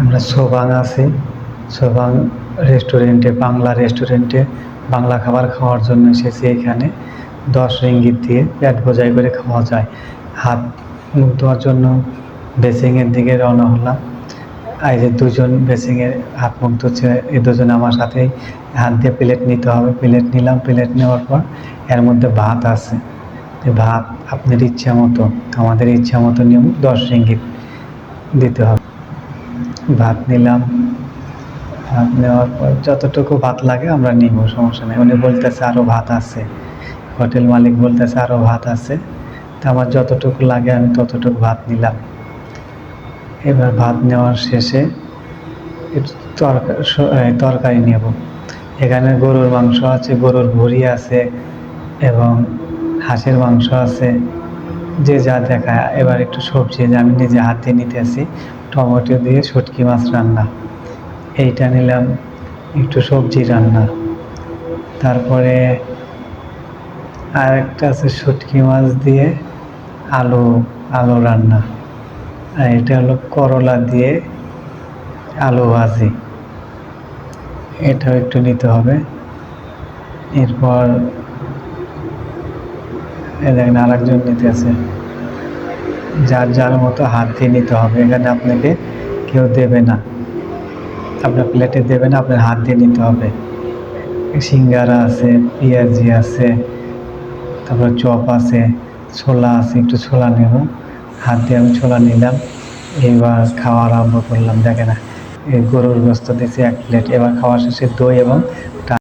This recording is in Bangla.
আমরা সোবাং আছি, সোবাং রেস্টুরেন্টে, বাংলা রেস্টুরেন্টে বাংলা খাবার খাওয়ার জন্য এসেছি। এখানে 10 রিঙ্গিত দিয়ে পেট বোঝাই করে খাওয়া যায়। হাত মুখ ধোয়ার জন্য বেসিংয়ের দিকে রওনা হলাম। এই যে দুজন বেসিংয়ে হাত মুখ ধুচ্ছে, এই দুজন আমার সাথেই হাত দিয়ে প্লেট নিতে হবে। প্লেট নিলাম, প্লেট নেওয়ার পর এর মধ্যে ভাত আছে। ভাত আপনার ইচ্ছা মতো, আমাদের ইচ্ছা মতো নিয়ম 10 রিঙ্গিত দিতে হবে। ভাত নিলাম, ভাত নেওয়ার পর যতটুকু ভাত লাগে আমরা নিব, সমস্যা নেই। উনি বলতেছে আরও ভাত আছে, হোটেল মালিক বলতেছে আরও ভাত আছে। তা আমার যতটুকু লাগে আমি ততটুকু ভাত নিলাম। এবার ভাত নেওয়ার শেষে একটু তরকারি নেব। এখানে গরুর মাংস আছে, গরুর ভুঁড়ি আছে এবং হাঁসের মাংস আছে, যে যা দেখায়। এবার একটু সবজি, যে আমি নিজে হাতে নিতেছি, টমেটো দিয়ে শুটকি মাছ রান্না, এইটা নিলাম। একটু সবজি রান্না, তারপরে আরেকটা আছে শুটকি মাছ দিয়ে আলু আলু রান্না, আর এটা হলো করলা দিয়ে আলু ভাজি, এটাও একটু নিতে হবে। এরপর দেখেন আরেকজন নিতে আছে, যার যার মতো হাত দিয়ে নিতে হবে। এখানে আপনাকে কেউ দেবে না, আপনার প্লেটে দেবে না, আপনার হাত দিয়ে নিতে হবে। সিঙ্গারা আছে, পেঁয়াজি আছে, তারপর চপ আছে, ছোলা আছে, একটু ছোলা নেব। হাত দিয়ে আমি ছোলা নিলাম। এবার খাওয়া আরম্ভ করলাম। দেখে না, এই গরুর গোস্ত দিয়েছি 1 প্লেট। এবার খাওয়া শেষে দই এবং